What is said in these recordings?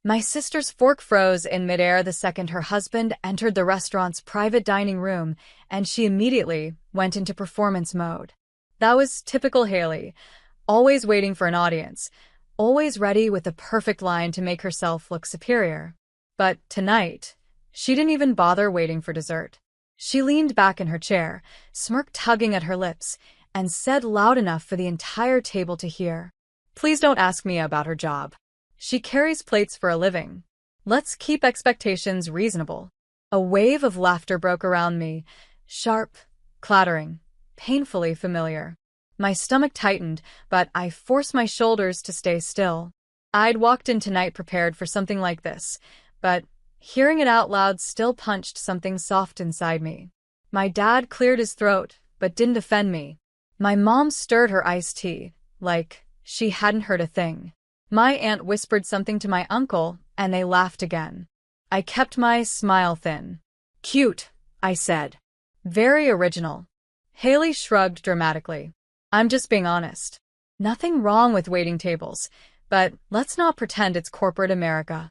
My sister's fork froze in midair the second her husband entered the restaurant's private dining room, and she immediately went into performance mode. That was typical Haley, always waiting for an audience, always ready with the perfect line to make herself look superior. But tonight, she didn't even bother waiting for dessert. She leaned back in her chair, smirk tugging at her lips, and said loud enough for the entire table to hear, "Please don't ask me about her job. She carries plates for a living. Let's keep expectations reasonable." A wave of laughter broke around me, sharp, clattering, painfully familiar. My stomach tightened, but I forced my shoulders to stay still. I'd walked in tonight prepared for something like this, but hearing it out loud still punched something soft inside me. My dad cleared his throat, but didn't offend me. My mom stirred her iced tea, like she hadn't heard a thing. My aunt whispered something to my uncle, and they laughed again. I kept my smile thin. "Cute," I said. "Very original." Haley shrugged dramatically. "I'm just being honest. Nothing wrong with waiting tables, but let's not pretend it's corporate America."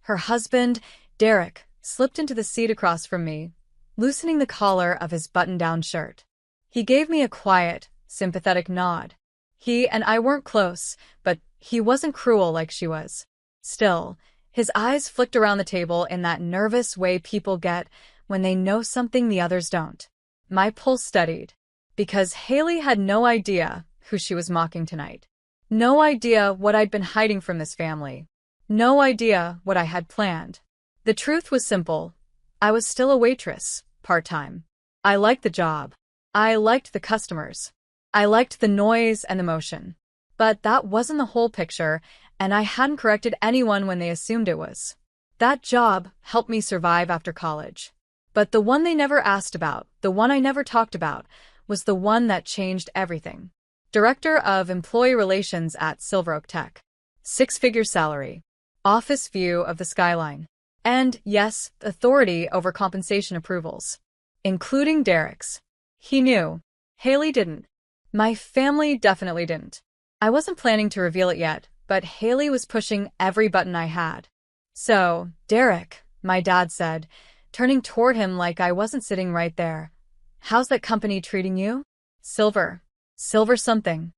Her husband, Derek, slipped into the seat across from me, loosening the collar of his button-down shirt. He gave me a quiet, sympathetic nod. He and I weren't close, but he wasn't cruel like she was. Still, his eyes flicked around the table in that nervous way people get when they know something the others don't. My pulse steadied, because Haley had no idea who she was mocking tonight. No idea what I'd been hiding from this family. No idea what I had planned. The truth was simple. I was still a waitress, part-time. I liked the job. I liked the customers. I liked the noise and the motion. But that wasn't the whole picture, and I hadn't corrected anyone when they assumed it was. That job helped me survive after college. But the one they never asked about, the one I never talked about, was the one that changed everything. Director of Employee Relations at Silveroak Tech. 6-figure salary. Office view of the skyline. And, yes, authority over compensation approvals. Including Derek's. He knew. Haley didn't. My family definitely didn't. I wasn't planning to reveal it yet, but Haley was pushing every button I had. "So, Derek," my dad said, turning toward him like I wasn't sitting right there. "How's that company treating you?" Silver something."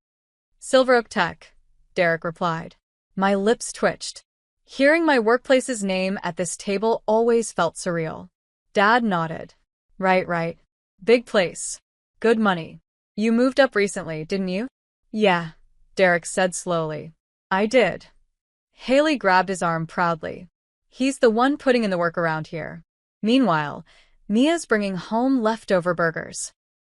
"Silveroak Tech," Derek replied. My lips twitched. Hearing my workplace's name at this table always felt surreal. Dad nodded. Right. Big place. Good money. You moved up recently, didn't you?" "Yeah," Derek said slowly. "I did." Haley grabbed his arm proudly. "He's the one putting in the work around here." Meanwhile, Mia's bringing home leftover burgers.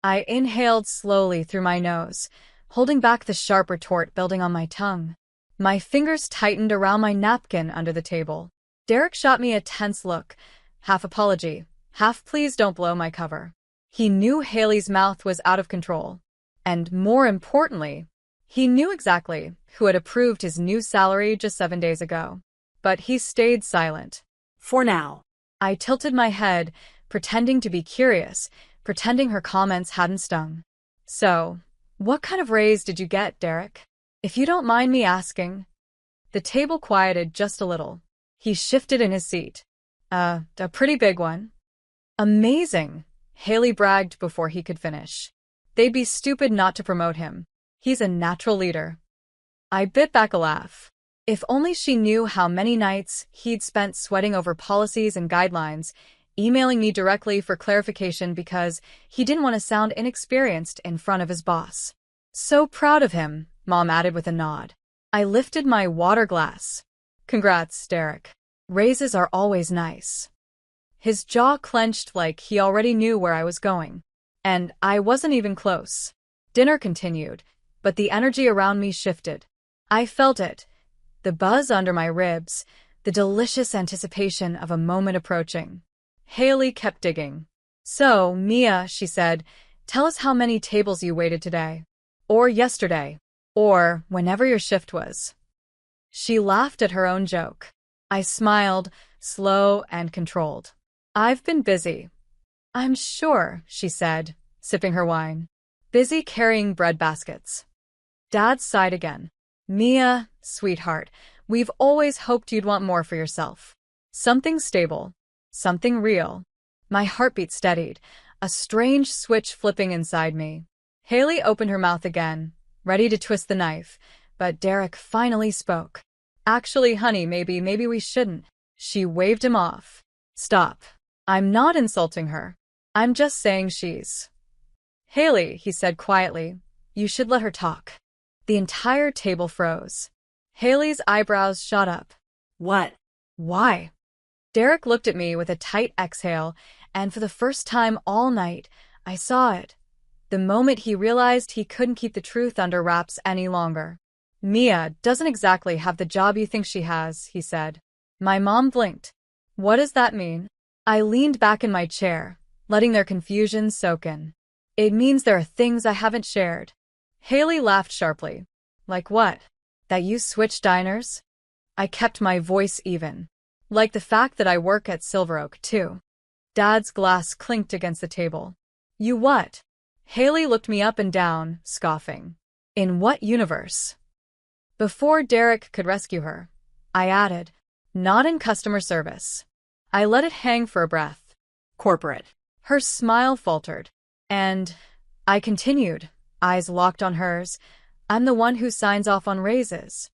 I inhaled slowly through my nose, holding back the sharp retort building on my tongue. My fingers tightened around my napkin under the table. Derek shot me a tense look, half apology, half please don't blow my cover. He knew Haley's mouth was out of control. And more importantly, he knew exactly who had approved his new salary just 7 days ago. But he stayed silent. For now. I tilted my head, pretending to be curious, pretending her comments hadn't stung. "So, what kind of raise did you get, Derek? If you don't mind me asking." The table quieted just a little. He shifted in his seat. A pretty big one." "Amazing," Haley bragged before he could finish. "They'd be stupid not to promote him. He's a natural leader." I bit back a laugh. If only she knew how many nights he'd spent sweating over policies and guidelines, emailing me directly for clarification because he didn't want to sound inexperienced in front of his boss. "So proud of him," Mom added with a nod. I lifted my water glass. "Congrats, Derek. Raises are always nice." His jaw clenched like he already knew where I was going. And I wasn't even close. Dinner continued, but the energy around me shifted. I felt it. The buzz under my ribs, the delicious anticipation of a moment approaching. Haley kept digging. "So, Mia," she said, "tell us how many tables you waited today. Or yesterday. Or whenever your shift was." She laughed at her own joke. I smiled, slow and controlled. "I've been busy." "I'm sure," she said, sipping her wine. "Busy carrying bread baskets." Dad sighed again. "Mia, sweetheart, We've always hoped you'd want more for yourself. Something stable. Something real. My heartbeat steadied, a strange switch flipping inside me. Haley opened her mouth again, ready to twist the knife, but Derek finally spoke. Actually, honey, maybe we shouldn't. She waved him off. Stop. I'm not insulting her. I'm just saying she's... Haley, he said quietly, you should let her talk. The entire table froze. Haley's eyebrows shot up. What? Why? Derek looked at me with a tight exhale, and for the first time all night, I saw it. The moment he realized he couldn't keep the truth under wraps any longer. Mia doesn't exactly have the job you think she has, he said. My mom blinked. What does that mean? I leaned back in my chair, letting their confusion soak in. It means there are things I haven't shared. Haley laughed sharply. Like what? That you switched diners? I kept my voice even. Like the fact that I work at Silver Oak, too. Dad's glass clinked against the table. You what? Haley looked me up and down, scoffing. In what universe? Before Derek could rescue her, I added, not in customer service. I let it hang for a breath. Corporate. Her smile faltered. And I continued, eyes locked on hers. I'm the one who signs off on raises.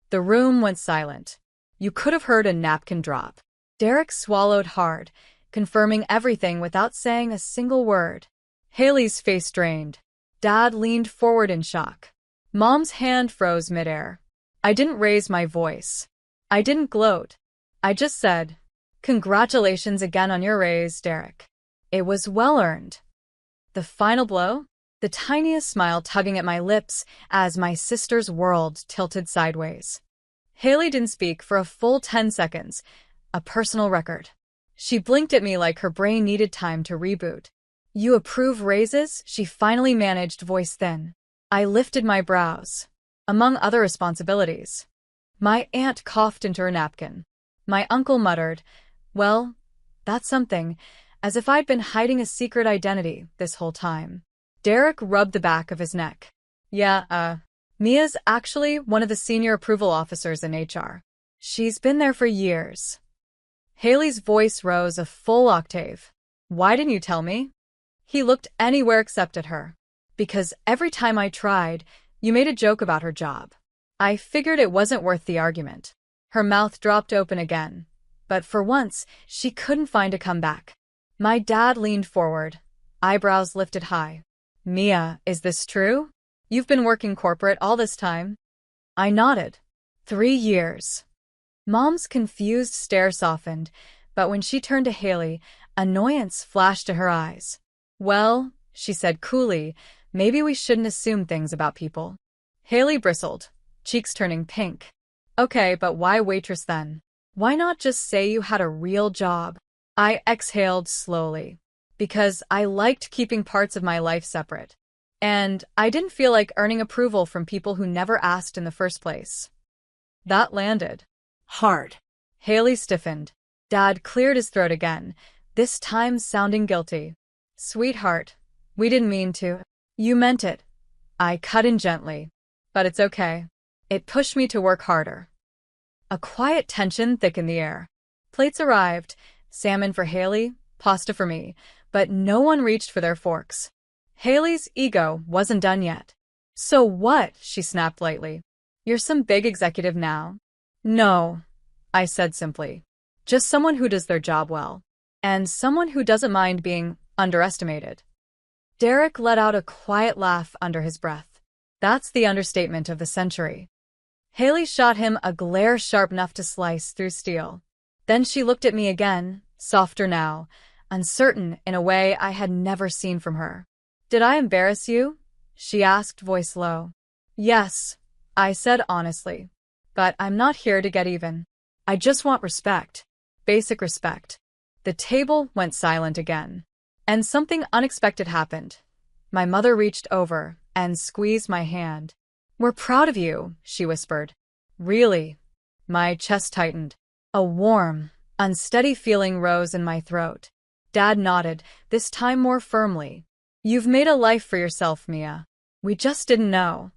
The room went silent. You could have heard a napkin drop. Derek swallowed hard, confirming everything without saying a single word. Haley's face drained. Dad leaned forward in shock. Mom's hand froze midair. I didn't raise my voice. I didn't gloat. I just said, congratulations again on your raise, Derek. It was well-earned. The final blow? The tiniest smile tugging at my lips as my sister's world tilted sideways. Haley didn't speak for a full 10 seconds, a personal record. She blinked at me like her brain needed time to reboot. You approve raises? She finally managed, voice thin. I lifted my brows. Among other responsibilities. My aunt coughed into her napkin. My uncle muttered, well, that's something, as if I'd been hiding a secret identity this whole time. Derek rubbed the back of his neck. Yeah, Mia's actually one of the senior approval officers in HR. She's been there for years. Haley's voice rose a full octave. Why didn't you tell me? He looked anywhere except at her. Because every time I tried, you made a joke about her job. I figured it wasn't worth the argument. Her mouth dropped open again. But for once, she couldn't find a comeback. My dad leaned forward, eyebrows lifted high. Mia, is this true? You've been working corporate all this time? I nodded. 3 years. Mom's confused stare softened, but when she turned to Haley, annoyance flashed to her eyes. Well, she said coolly, maybe we shouldn't assume things about people. Haley bristled, cheeks turning pink. Okay, but why waitress then? Why not just say you had a real job? I exhaled slowly. Because I liked keeping parts of my life separate. And I didn't feel like earning approval from people who never asked in the first place. That landed. Hard. Haley stiffened. Dad cleared his throat again, this time sounding guilty. Sweetheart, we didn't mean to. You meant it. I cut in gently. But it's okay. It pushed me to work harder. A quiet tension thickened the air. Plates arrived, salmon for Haley, pasta for me, but no one reached for their forks. Haley's ego wasn't done yet. So what? She snapped lightly. You're some big executive now? No, I said simply. Just someone who does their job well. And someone who doesn't mind being underestimated. Derek let out a quiet laugh under his breath. That's the understatement of the century. Haley shot him a glare sharp enough to slice through steel. Then she looked at me again, softer now, uncertain in a way I had never seen from her. Did I embarrass you? She asked, voice low. Yes, I said honestly. But I'm not here to get even. I just want respect. Basic respect. The table went silent again. And something unexpected happened. My mother reached over and squeezed my hand. We're proud of you, she whispered. Really? My chest tightened. A warm, unsteady feeling rose in my throat. Dad nodded, this time more firmly. You've made a life for yourself, Mia. We just didn't know.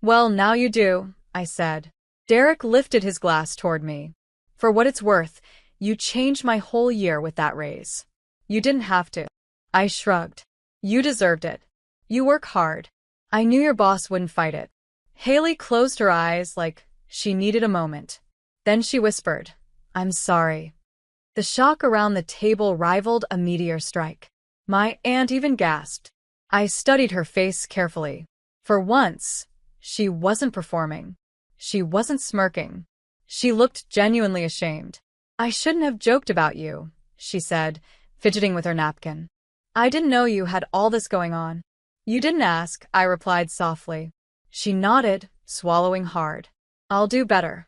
Well, now you do, I said. Derek lifted his glass toward me. For what it's worth, you changed my whole year with that raise. You didn't have to. I shrugged. You deserved it. You work hard. I knew your boss wouldn't fight it. Haley closed her eyes like she needed a moment. Then she whispered, I'm sorry. The shock around the table rivaled a meteor strike. My aunt even gasped. I studied her face carefully. For once, she wasn't performing. She wasn't smirking. She looked genuinely ashamed. I shouldn't have joked about you, she said, fidgeting with her napkin. I didn't know you had all this going on. You didn't ask, I replied softly. She nodded, swallowing hard. I'll do better.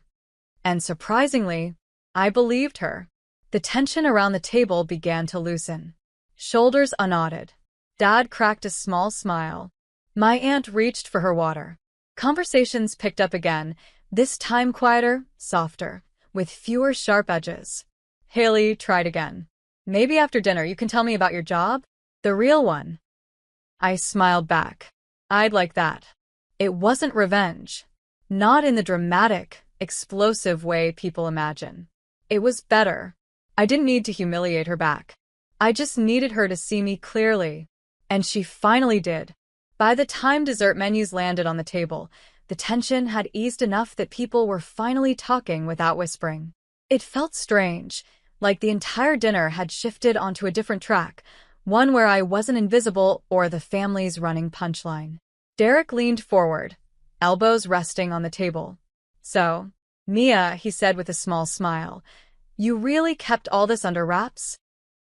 And surprisingly, I believed her. The tension around the table began to loosen. Shoulders unknotted. Dad cracked a small smile. My aunt reached for her water. Conversations picked up again, this time quieter, softer, with fewer sharp edges. Haley tried again. Maybe after dinner you can tell me about your job? The real one. I smiled back. I'd like that. It wasn't revenge. Not in the dramatic, explosive way people imagine. It was better. I didn't need to humiliate her back. I just needed her to see me clearly. And she finally did. By the time dessert menus landed on the table, the tension had eased enough that people were finally talking without whispering. It felt strange, like the entire dinner had shifted onto a different track, one where I wasn't invisible or the family's running punchline. Derek leaned forward, elbows resting on the table. So, Mia, he said with a small smile, you really kept all this under wraps?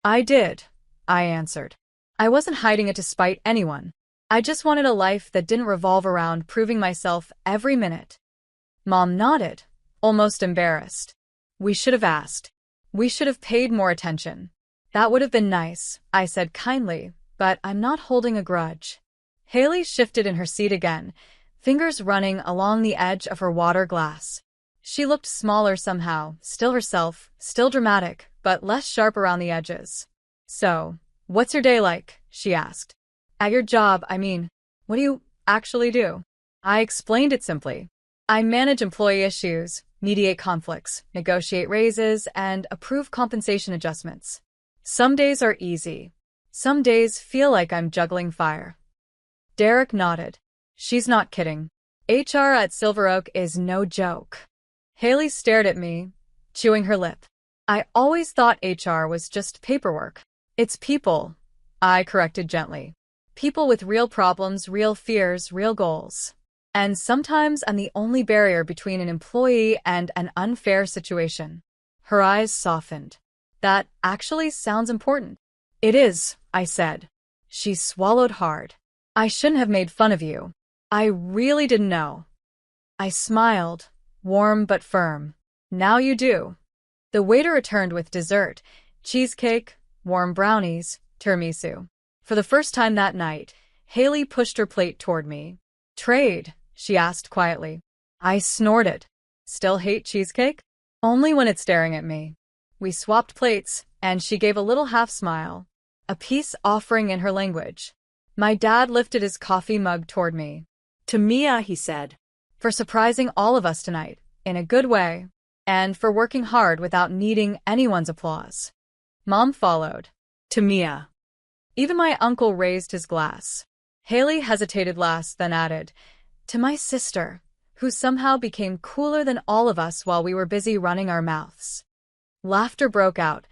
I did, I answered. I wasn't hiding it to spite anyone. I just wanted a life that didn't revolve around proving myself every minute. Mom nodded, almost embarrassed. We should have asked. We should have paid more attention. That would have been nice, I said kindly, but I'm not holding a grudge. Haley shifted in her seat again, fingers running along the edge of her water glass. She looked smaller somehow, still herself, still dramatic, but less sharp around the edges. So, what's your day like? She asked. At your job, I mean. What do you actually do? I explained it simply. I manage employee issues, mediate conflicts, negotiate raises, and approve compensation adjustments. Some days are easy. Some days feel like I'm juggling fire. Derek nodded. She's not kidding. HR at Silver Oak is no joke. Haley stared at me, chewing her lip. I always thought HR was just paperwork. It's people, I corrected gently. People with real problems, real fears, real goals. And sometimes I'm the only barrier between an employee and an unfair situation. Her eyes softened. That actually sounds important. It is, I said. She swallowed hard. I shouldn't have made fun of you. I really didn't know. I smiled, warm but firm. Now you do. The waiter returned with dessert, cheesecake, warm brownies, tiramisu. For the first time that night, Haley pushed her plate toward me. Trade, she asked quietly. I snorted. Still hate cheesecake? Only when it's staring at me. We swapped plates, and she gave a little half-smile, a peace offering in her language. My dad lifted his coffee mug toward me. To Mia, he said. For surprising all of us tonight, in a good way, and for working hard without needing anyone's applause. Mom followed. To Mia. Even my uncle raised his glass. Haley hesitated last, then added, to my sister, who somehow became cooler than all of us while we were busy running our mouths. Laughter broke out,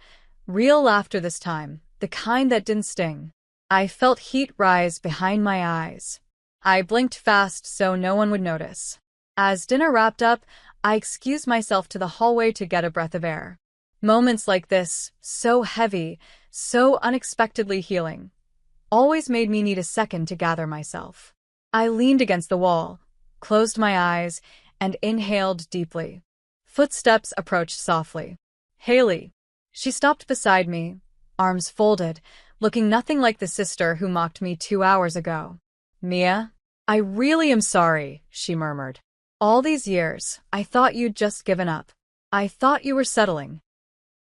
real laughter this time, the kind that didn't sting. I felt heat rise behind my eyes. I blinked fast so no one would notice. As dinner wrapped up, I excused myself to the hallway to get a breath of air. Moments like this, so heavy, so unexpectedly healing, always made me need a second to gather myself. I leaned against the wall, closed my eyes, and inhaled deeply. Footsteps approached softly. Haley. She stopped beside me, arms folded, looking nothing like the sister who mocked me 2 hours ago. Mia? I really am sorry, she murmured. All these years, I thought you'd just given up. I thought you were settling.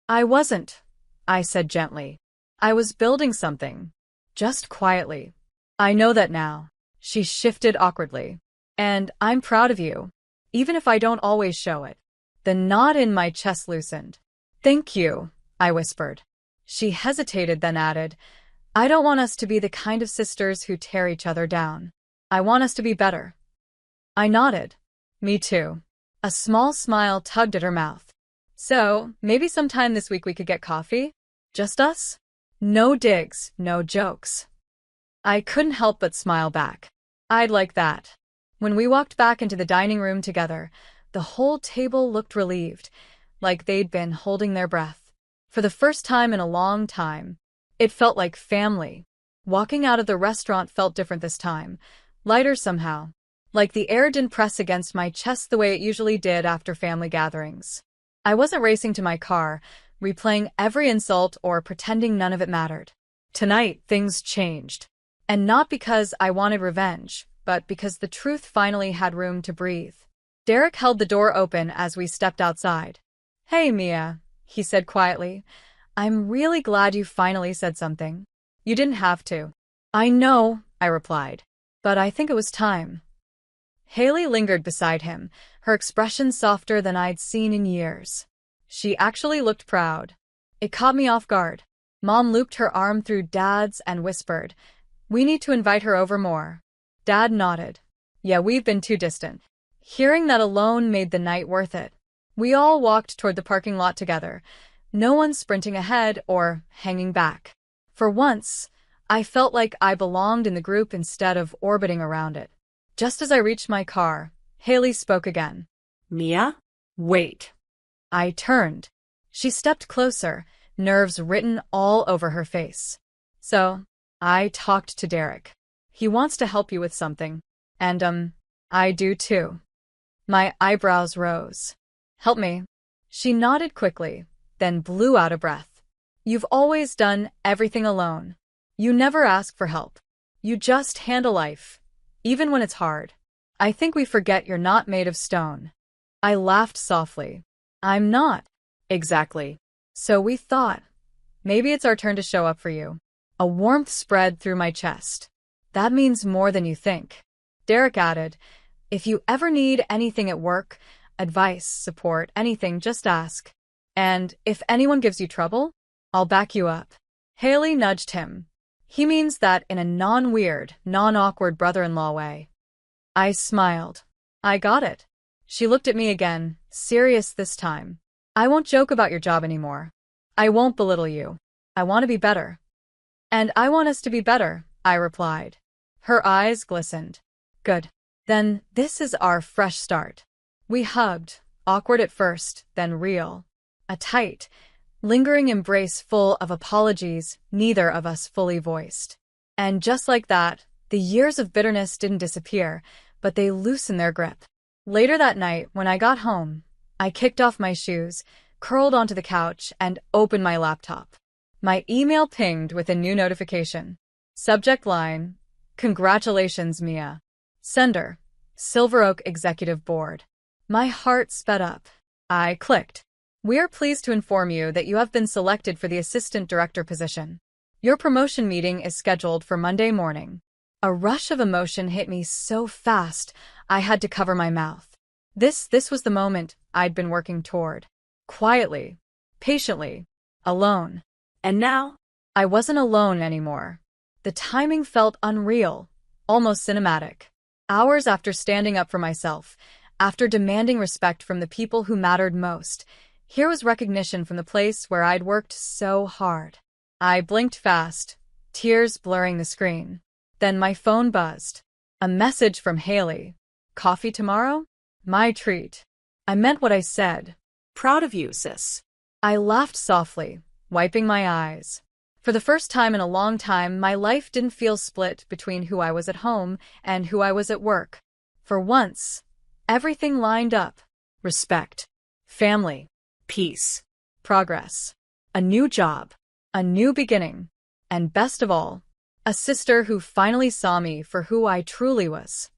I wasn't, I said gently. I was building something. Just quietly. I know that now. She shifted awkwardly. And I'm proud of you. even if I don't always show it. The knot in my chest loosened. Thank you, I whispered. She hesitated, then added, I don't want us to be the kind of sisters who tear each other down. I want us to be better. I nodded. Me too. A small smile tugged at her mouth. So, maybe sometime this week we could get coffee? Just us? No digs, no jokes. I couldn't help but smile back. I'd like that. When we walked back into the dining room together, the whole table looked relieved, like they'd been holding their breath. For the first time in a long time, it felt like family. Walking out of the restaurant felt different this time, lighter somehow, like the air didn't press against my chest the way it usually did after family gatherings. I wasn't racing to my car, replaying every insult or pretending none of it mattered. Tonight, things changed. And not because I wanted revenge, but because the truth finally had room to breathe. Derek held the door open as we stepped outside. Hey, Mia, he said quietly. I'm really glad you finally said something. You didn't have to. I know, I replied. But I think it was time. Haley lingered beside him, her expression softer than I'd seen in years. She actually looked proud. It caught me off guard. Mom looped her arm through Dad's and whispered, We need to invite her over more. Dad nodded. Yeah, we've been too distant. Hearing that alone made the night worth it. We all walked toward the parking lot together, no one sprinting ahead or hanging back. For once, I felt like I belonged in the group instead of orbiting around it. Just as I reached my car, Haley spoke again. Mia? Wait. I turned. She stepped closer, nerves written all over her face. So, I talked to Derek. He wants to help you with something. And, I do too. My eyebrows rose. Help me. She nodded quickly, then blew out a breath. You've always done everything alone. You never ask for help. You just handle life, even when it's hard. I think we forget you're not made of stone. I laughed softly. I'm not. Exactly. So we thought, maybe it's our turn to show up for you. A warmth spread through my chest. That means more than you think. Derek added, if you ever need anything at work, advice, support, anything, just ask. And if anyone gives you trouble, I'll back you up. Haley nudged him. He means that in a non-weird, non-awkward brother-in-law way. I smiled. I got it. She looked at me again, serious this time. I won't joke about your job anymore. I won't belittle you. I want to be better. And I want us to be better, I replied. Her eyes glistened. Good. Then this is our fresh start. We hugged, awkward at first, then real. A tight, lingering embrace full of apologies neither of us fully voiced. And just like that, the years of bitterness didn't disappear, but they loosened their grip. Later that night, when I got home, I kicked off my shoes, curled onto the couch, and opened my laptop. My email pinged with a new notification. Subject line, Congratulations, Mia. Sender, Silver Oak Executive Board. My heart sped up. I clicked. We are pleased to inform you that you have been selected for the assistant director position. Your promotion meeting is scheduled for Monday morning. A rush of emotion hit me so fast, I had to cover my mouth. This was the moment I'd been working toward. Quietly, patiently, alone. And now? I wasn't alone anymore. The timing felt unreal, almost cinematic. Hours after standing up for myself, after demanding respect from the people who mattered most, here was recognition from the place where I'd worked so hard. I blinked fast, tears blurring the screen. Then my phone buzzed. A message from Haley. Coffee tomorrow? My treat. I meant what I said. Proud of you, sis. I laughed softly, wiping my eyes. For the first time in a long time, my life didn't feel split between who I was at home and who I was at work. For once, everything lined up. Respect. Family. Peace. Progress. A new job. A new beginning. And best of all, a sister who finally saw me for who I truly was.